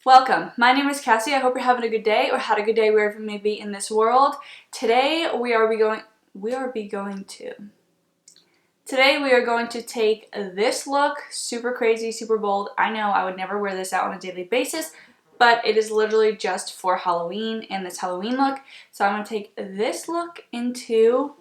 Welcome. My name is Cassie. I hope you're having a good day or had a good day wherever you may be in this world. Today we are going to take this look, super crazy, super bold. I know I would never wear this out on a daily basis, but it is literally just for Halloween and this Halloween look. So I'm going to take this look into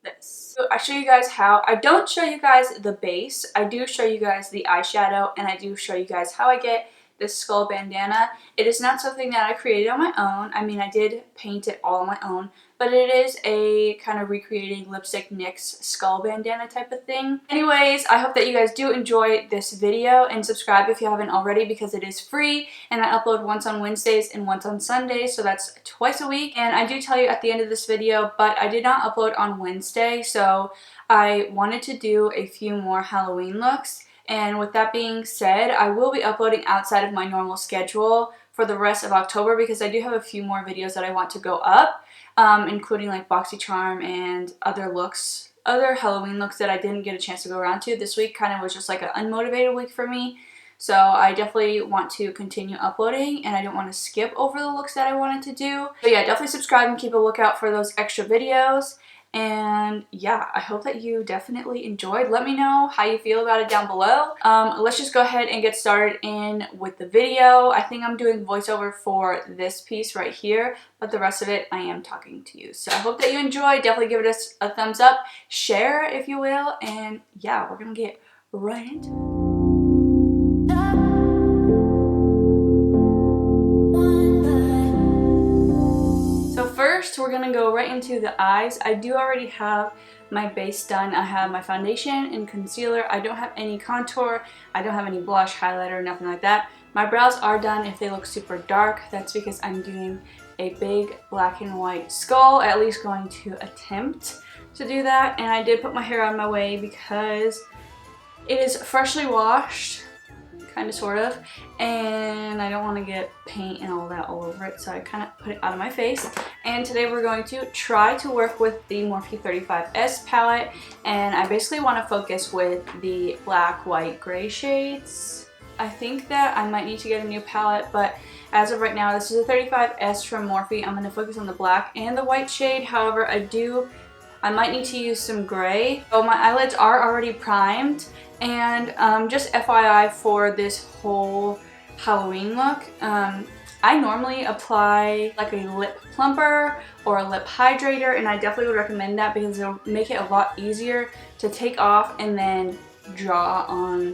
this. So I show you guys how. I don't show you guys the base. I do show you guys the eyeshadow, and I do show you guys how I get this skull bandana. It is not something that I created on my own. I mean, I did paint it all on my own, but it is a kind of recreating LipstickNick's skull bandana type of thing. Anyways, I hope that you guys do enjoy this video, and subscribe if you haven't already because it is free, and I upload once on Wednesdays and once on Sundays, so that's twice a week. And I do tell you at the end of this video, but I did not upload on Wednesday, so I wanted to do a few more Halloween looks. And with that being said, I will be uploading outside of my normal schedule for the rest of October because I do have a few more videos that I want to go up, including like BoxyCharm and other Halloween looks that I didn't get a chance to go around to. This week kind of was just like an unmotivated week for me. So I definitely want to continue uploading, and I don't want to skip over the looks that I wanted to do. But yeah, definitely subscribe and keep a lookout for those extra videos. And yeah, I hope that you definitely enjoyed. Let me know how you feel about it down below. Let's just go ahead and get started in with the video. I think I'm doing voiceover for this piece right here, but the rest of it I am talking to you. So I hope that you enjoy. Definitely give it a thumbs up, share if you will, and yeah, we're gonna get right into it. First, we're going to go right into the eyes. I do already have my base done. I have my foundation and concealer. I don't have any contour. I don't have any blush, highlighter, nothing like that. My brows are done if they look super dark. That's because I'm doing a big black and white skull, at least going to attempt to do that. And I did put my hair out of my way because it is freshly washed. Kind of, sort of, and I don't want to get paint and all that all over it, so I kind of put it out of my face. And today we're going to try to work with the Morphe 35S palette, and I basically want to focus with the black, white, gray shades. I think that I might need to get a new palette, but as of right now, this is a 35S from Morphe. I'm going to focus on the black and the white shade. However, I might need to use some gray. So my eyelids are already primed, and just FYI for this whole Halloween look, I normally apply like a lip plumper or a lip hydrator, and I definitely would recommend that because it'll make it a lot easier to take off and then draw on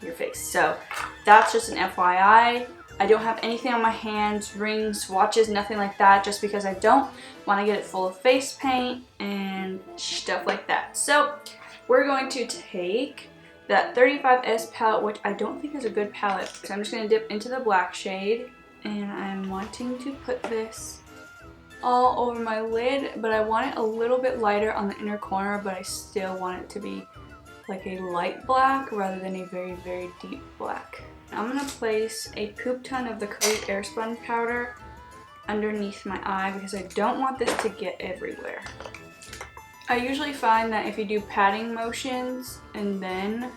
your face. So that's just an FYI. I don't have anything on my hands, rings, watches, nothing like that, just because I don't want to get it full of face paint and stuff like that. So we're going to take that 35S palette, which I don't think is a good palette. So I'm just going to dip into the black shade, and I'm wanting to put this all over my lid, but I want it a little bit lighter on the inner corner, but I still want it to be like a light black rather than a very, very deep black. I'm going to place a poop ton of the Coty Airspun powder underneath my eye because I don't want this to get everywhere. I usually find that if you do patting motions and then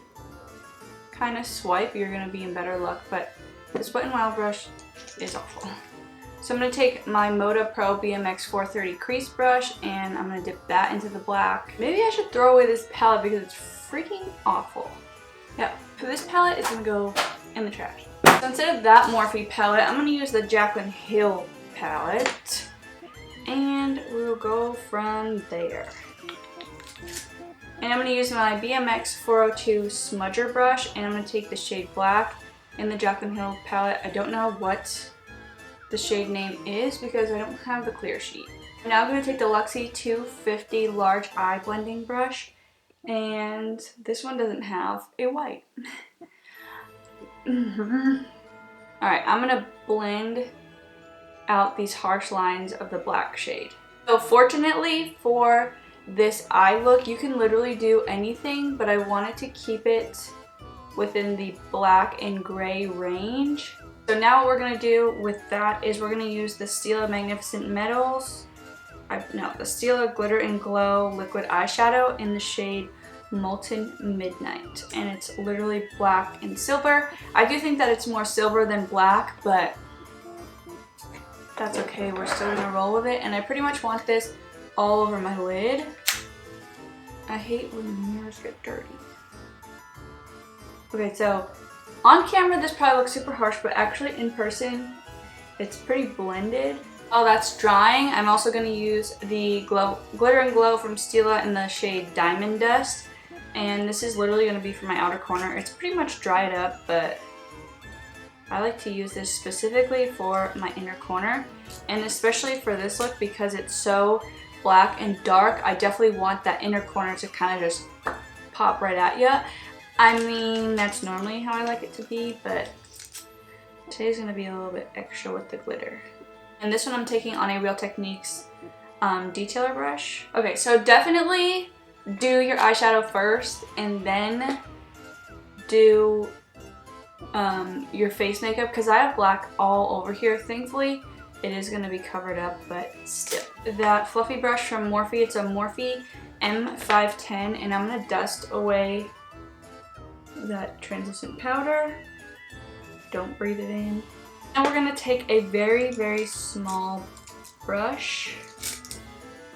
kind of swipe, you're going to be in better luck, but this Wet n Wild brush is awful. So I'm going to take my Moda Pro BMX 430 crease brush, and I'm going to dip that into the black. Maybe I should throw away this palette because it's freaking awful. Yeah, so this palette is going to go in the trash. So instead of that Morphe palette, I'm going to use the Jaclyn Hill palette, and we'll go from there. And I'm going to use my BMX 402 smudger brush, and I'm going to take the shade black in the Jaclyn Hill palette. I don't know what the shade name is because I don't have the clear sheet. Now I'm going to take the Luxie 250 large eye blending brush, and this one doesn't have a white. Alright, I'm going to blend out these harsh lines of the black shade. So fortunately for this eye look, you can literally do anything, but I wanted to keep it within the black and gray range. So now what we're going to do with that is we're going to use the Stila Magnificent Metals, the Stila Glitter and Glow liquid eyeshadow in the shade Molten Midnight, and it's literally black and silver. I do think that it's more silver than black, but that's okay. We're still gonna roll with it, and I pretty much want this all over my lid. I hate when the mirrors get dirty. Okay, so on camera this probably looks super harsh, but actually in person it's pretty blended. While that's drying, I'm also going to use the Glitter and Glow from Stila in the shade Diamond Dust. And this is literally going to be for my outer corner. It's pretty much dried up, but I like to use this specifically for my inner corner. And especially for this look, because it's so black and dark, I definitely want that inner corner to kind of just pop right at you. I mean, that's normally how I like it to be, but today's going to be a little bit extra with the glitter. And this one I'm taking on a Real Techniques detailer brush. Okay, so definitely do your eyeshadow first and then do your face makeup, because I have black all over here. Thankfully, it is going to be covered up, but still. That fluffy brush from Morphe, it's a Morphe M510, and I'm going to dust away that translucent powder. Don't breathe it in. Now we're going to take a very, very small brush,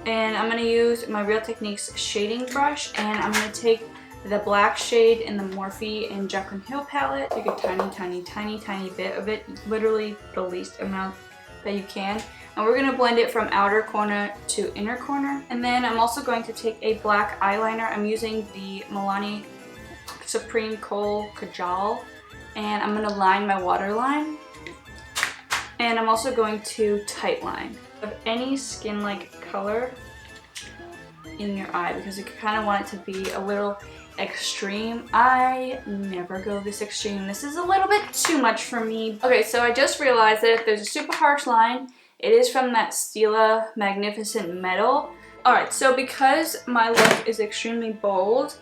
and I'm going to use my Real Techniques shading brush, and I'm going to take the black shade in the Morphe and Jaclyn Hill palette. Take a tiny, tiny, tiny, tiny bit of it, literally the least amount that you can. And we're going to blend it from outer corner to inner corner. And then I'm also going to take a black eyeliner. I'm using the Milani Supreme Kohl Kajal, and I'm going to line my waterline. And I'm also going to tightline of any skin-like color in your eye, because you kind of want it to be a little extreme. I never go this extreme. This is a little bit too much for me. Okay, so I just realized that if there's a super harsh line, it is from that Stila Magnificent Metal. Alright, so because my look is extremely bold,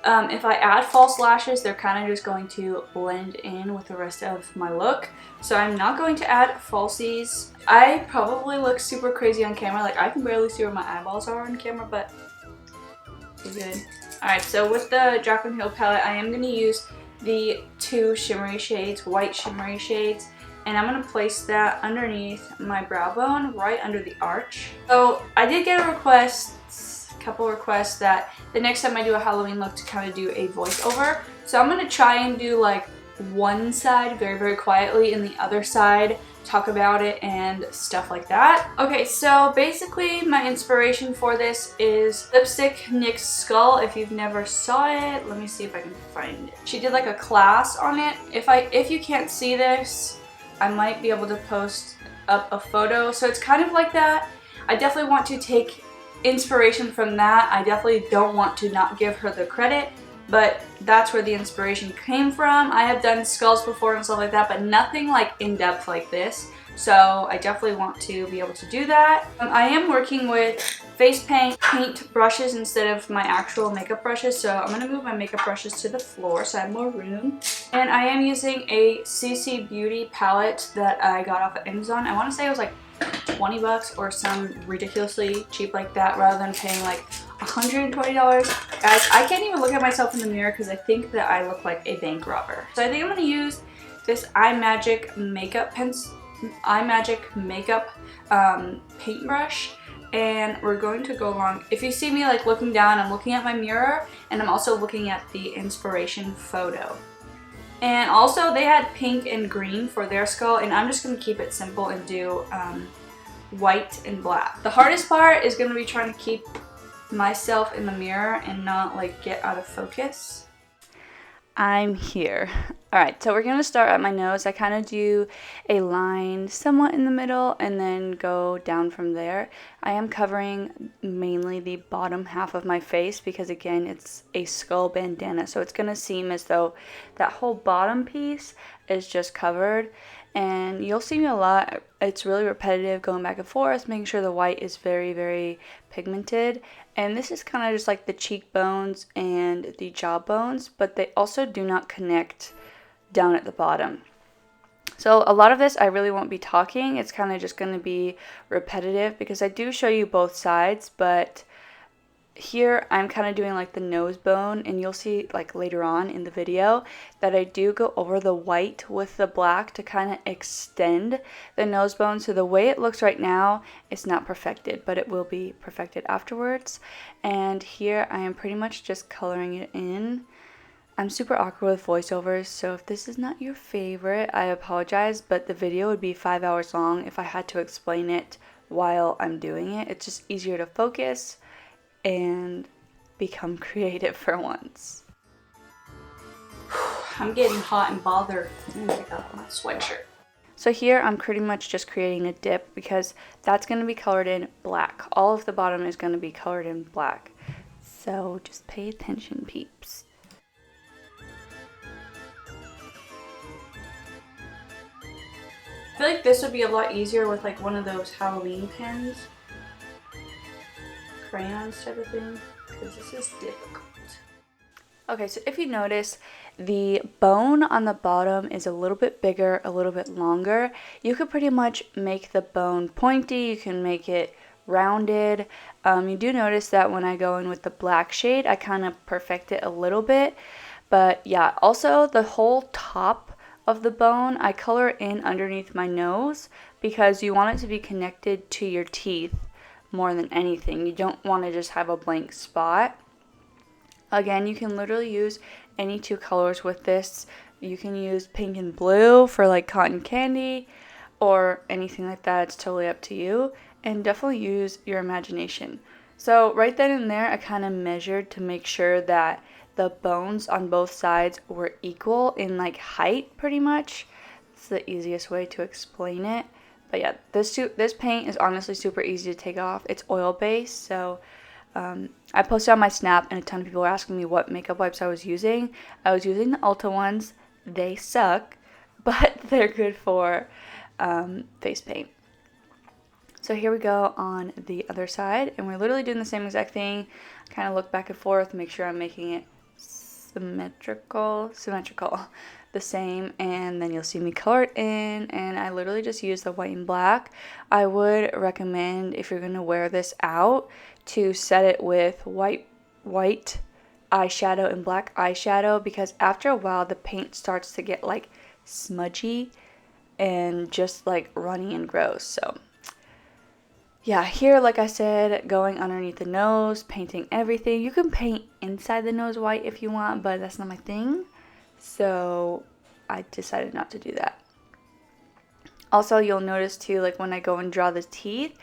if I add false lashes, they're kind of just going to blend in with the rest of my look. So I'm not going to add falsies. I probably look super crazy on camera. Like, I can barely see where my eyeballs are on camera, but we're good. Alright, so with the Jaclyn Hill palette, I am going to use the two shimmery shades, white shimmery shades, and I'm going to place that underneath my brow bone, right under the arch. So I did get a request, couple requests, that the next time I do a Halloween look to kind of do a voiceover. So I'm going to try and do like one side very, very quietly and the other side talk about it and stuff like that. Okay, so basically my inspiration for this is LipstickNick's skull. If you've never saw it, let me see if I can find it. She did like a class on it. If you can't see this, I might be able to post up a photo. So it's kind of like that. I definitely want to take inspiration from that. I definitely don't want to not give her the credit, but that's where the inspiration came from. I have done skulls before and stuff like that, but nothing like in depth like this. So I definitely want to be able to do that. I am working with face paint brushes instead of my actual makeup brushes. So I'm going to move my makeup brushes to the floor so I have more room. And I am using a CC Beauty palette that I got off of Amazon. I want to say it was like 20 bucks or some ridiculously cheap like that, rather than paying like $120. Guys, I can't even look at myself in the mirror because I think that I look like a bank robber. So I think I'm going to use this iMagic makeup paintbrush, and we're going to go along. If you see me like looking down, I'm looking at my mirror and I'm also looking at the inspiration photo. And also they had pink and green for their skull, and I'm just going to keep it simple and do white and black. The hardest part is going to be trying to keep myself in the mirror and not like get out of focus. I'm here. Alright, so we're going to start at my nose. I kind of do a line somewhat in the middle and then go down from there. I am covering mainly the bottom half of my face because, again, it's a skull bandana. So it's going to seem as though that whole bottom piece is just covered. And you'll see me a lot. It's really repetitive, going back and forth, making sure the white is very, very pigmented. And this is kind of just like the cheekbones and the jawbones, but they also do not connect down at the bottom. So a lot of this I really won't be talking. It's kind of just going to be repetitive because I do show you both sides, but here I'm kind of doing like the nose bone, and you'll see like later on in the video that I do go over the white with the black to kind of extend the nose bone. So the way it looks right now, it's not perfected, but it will be perfected afterwards. And here I am pretty much just coloring it in. I'm super awkward with voiceovers, so if this is not your favorite, I apologize, but the video would be 5 hours long if I had to explain it while I'm doing it. It's just easier to focus and become creative for once. I'm getting hot and bothered. I'm gonna take off my sweatshirt. So here I'm pretty much just creating a dip because that's going to be colored in black. All of the bottom is going to be colored in black. So just pay attention, peeps. I feel like this would be a lot easier with like one of those Halloween pens. Crayons type of thing, because this is difficult. Okay, so if you notice, the bone on the bottom is a little bit bigger, a little bit longer. You could pretty much make the bone pointy, you can make it rounded. You do notice that when I go in with the black shade, I kind of perfect it a little bit. But yeah, also the whole top of the bone, I color in underneath my nose because you want it to be connected to your teeth more than anything. You don't want to just have a blank spot. Again, you can literally use any two colors with this. You can use pink and blue for like cotton candy or anything like that. It's totally up to you, and definitely use your imagination. So right then and there, I kind of measured to make sure that the bones on both sides were equal in like height pretty much. It's the easiest way to explain it. But yeah, this paint is honestly super easy to take off. It's oil based, so I posted on my Snap, and a ton of people were asking me what makeup wipes I was using. I was using the Ulta ones. They suck, but they're good for face paint. So here we go on the other side, and we're literally doing the same exact thing. Kind of look back and forth, make sure I'm making it symmetrical, the same, and then you'll see me color it in, and I literally just use the white and black. I would recommend, if you're gonna wear this out, to set it with white eyeshadow and black eyeshadow, because after a while the paint starts to get like smudgy and just like runny and gross. So yeah, here, like I said, going underneath the nose, painting everything. You can paint inside the nose white if you want, but that's not my thing. So I decided not to do that. Also, you'll notice too, like when I go and draw the teeth,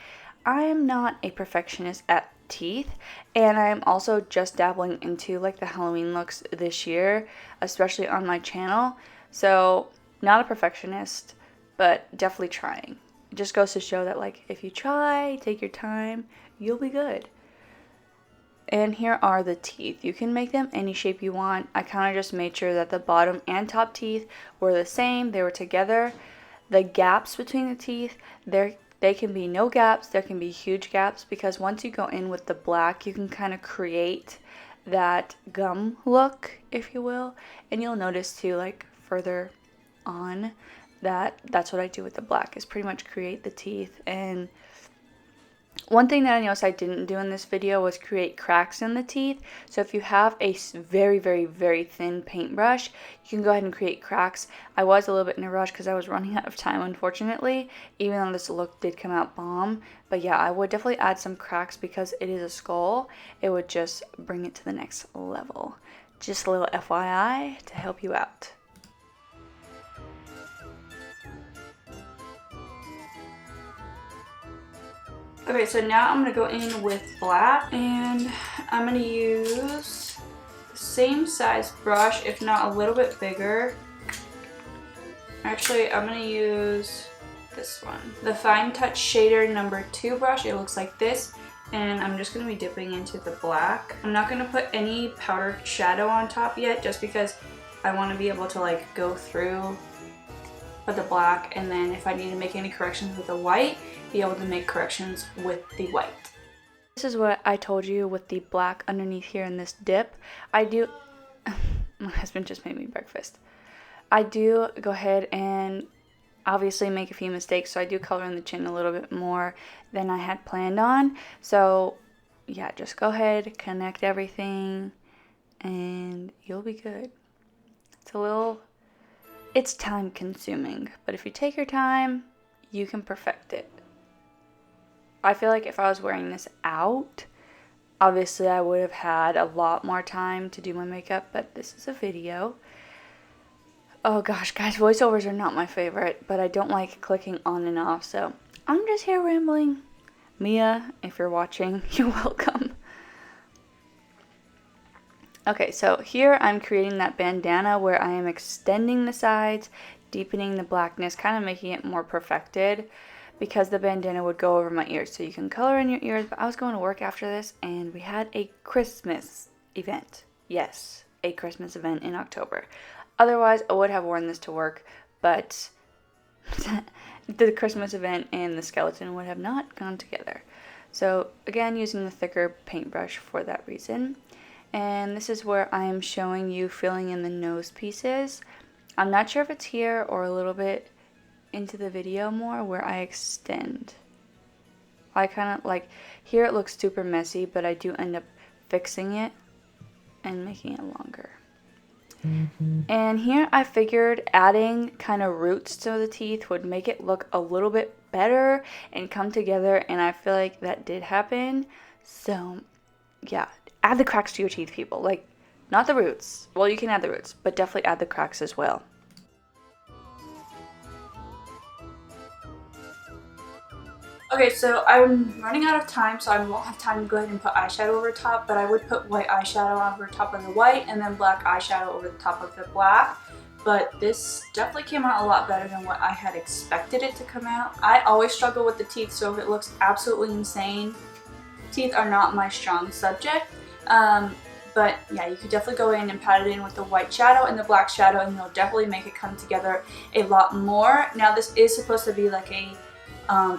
I am not a perfectionist at teeth, and I'm also just dabbling into like the Halloween looks this year, especially on my channel. So not a perfectionist, but definitely trying. It just goes to show that like if you try, take your time, you'll be good. And here are the teeth. You can make them any shape you want. I kind of just made sure that the bottom and top teeth were the same. They were together. The gaps between the teeth, they can be no gaps. There can be huge gaps, because once you go in with the black, you can kind of create that gum look, if you will. And you'll notice too, like further on, that's what I do with the black, is pretty much create the teeth. And one thing that I noticed I didn't do in this video was create cracks in the teeth. So if you have a very, very, very thin paintbrush, you can go ahead and create cracks. I was a little bit in a rush because I was running out of time, unfortunately, even though this look did come out bomb. But yeah, I would definitely add some cracks because it is a skull. It would just bring it to the next level. Just a little FYI to help you out. Okay, so now I'm going to go in with black, and I'm going to use the same size brush, if not a little bit bigger. Actually, I'm going to use this one, the Fine Touch Shader number 2 brush. It looks like this, and I'm just going to be dipping into the black. I'm not going to put any powdered shadow on top yet, just because I want to be able to like go through with the black, and then if I need to make any corrections with the white, be able to make corrections with the white. This is what I told you with the black underneath here in this dip. I do, my husband just made me breakfast. I do go ahead and obviously make a few mistakes, so I do color in the chin a little bit more than I had planned on. So yeah, just go ahead, connect everything, and you'll be good. It's time consuming, but if you take your time, you can perfect it. I feel like if I was wearing this out, obviously I would have had a lot more time to do my makeup, but this is a video. Oh gosh, guys, voiceovers are not my favorite, but I don't like clicking on and off, so I'm just here rambling. Mia, if you're watching, you're welcome. Okay, so here I'm creating that bandana where I am extending the sides, deepening the blackness, kind of making it more perfected because the bandana would go over my ears. So you can color in your ears, but I was going to work after this and we had a Christmas event. Yes, a Christmas event in October. Otherwise, I would have worn this to work, but the Christmas event and the skeleton would have not gone together. So again, using the thicker paintbrush for that reason. And this is where I am showing you filling in the nose pieces. I'm not sure if it's here or a little bit into the video more where I extend. I kind of like, here it looks super messy, but I do end up fixing it and making it longer. And here I figured adding kind of roots to the teeth would make it look a little bit better and come together, and I feel like that did happen. So yeah, add the cracks to your teeth, people. Like, not the roots. Well, you can add the roots, but definitely add the cracks as well. Okay, so I'm running out of time, so I won't have time to go ahead and put eyeshadow over top, but I would put white eyeshadow over top of the white and then black eyeshadow over the top of the black. But this definitely came out a lot better than what I had expected it to come out. I always struggle with the teeth, so if it looks absolutely insane, teeth are not my strong subject. But yeah, you could definitely go in and pat it in with the white shadow and the black shadow, and it'll definitely make it come together a lot more. Now this is supposed to be like a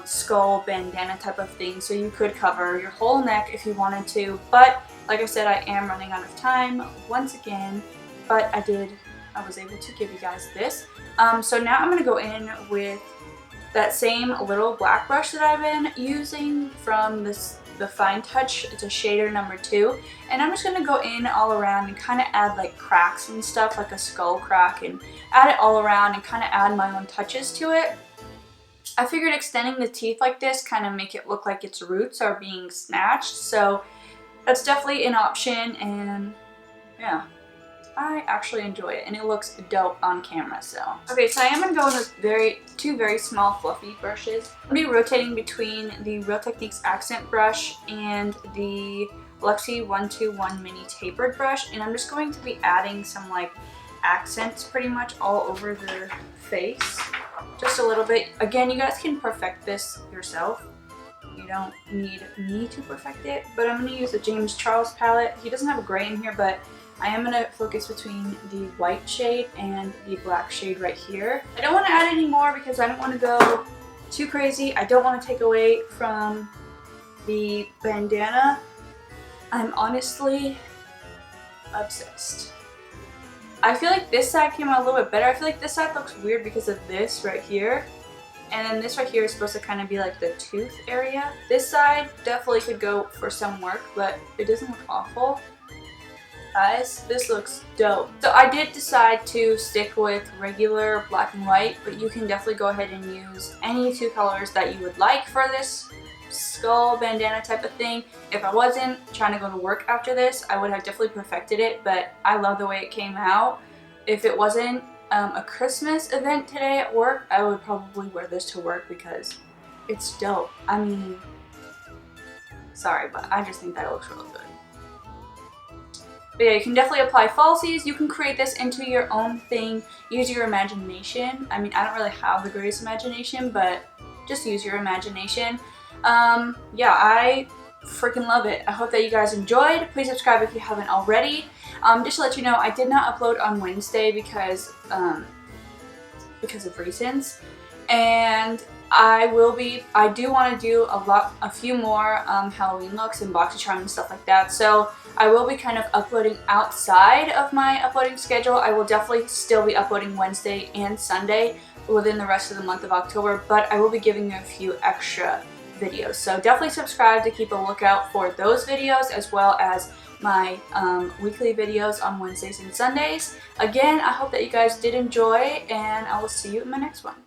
skull bandana type of thing, so you could cover your whole neck if you wanted to, but like I said, I am running out of time once again, but I was able to give you guys this. So now I'm going to go in with that same little black brush that I've been using from the Fine Touch. It's a shader number 2, and I'm just going to go in all around and kind of add like cracks and stuff, like a skull crack, and add it all around and kind of add my own touches to it. I figured extending the teeth like this kind of make it look like its roots are being snatched, so that's definitely an option, and yeah, I actually enjoy it, and it looks dope on camera. So okay, so I am going to go in with two very small fluffy brushes. I'm going to be rotating between the Real Techniques accent brush and the Luxie 121 mini tapered brush, and I'm just going to be adding some like accents pretty much all over the face. Just a little bit. Again, you guys can perfect this yourself. You don't need me to perfect it, but I'm going to use the James Charles palette. He doesn't have a gray in here, but I am going to focus between the white shade and the black shade right here. I don't want to add any more because I don't want to go too crazy. I don't want to take away from the bandana. I'm honestly obsessed. I feel like this side came out a little bit better. I feel like this side looks weird because of this right here. And then this right here is supposed to kind of be like the tooth area. This side definitely could go for some work, but it doesn't look awful. Guys, this looks dope. So I did decide to stick with regular black and white, but you can definitely go ahead and use any 2 colors that you would like for this skull bandana type of thing. If I wasn't trying to go to work after this, I would have definitely perfected it, but I love the way it came out. If it wasn't a Christmas event today at work, I would probably wear this to work because it's dope. I mean, sorry, but I just think that it looks really good. But yeah, you can definitely apply falsies. You can create this into your own thing. Use your imagination. I mean, I don't really have the greatest imagination, but just use your imagination. Yeah, I freaking love it. I hope that you guys enjoyed. Please subscribe if you haven't already. Just to let you know, I did not upload on Wednesday because of reasons, and I do want to do a few more Halloween looks and BoxyCharm and stuff like that, so I will be kind of uploading outside of my uploading schedule. I will definitely still be uploading Wednesday and Sunday within the rest of the month of October, but I will be giving you a few extra videos. So definitely subscribe to keep a lookout for those videos, as well as my weekly videos on Wednesdays and Sundays. Again, I hope that you guys did enjoy, and I will see you in my next one.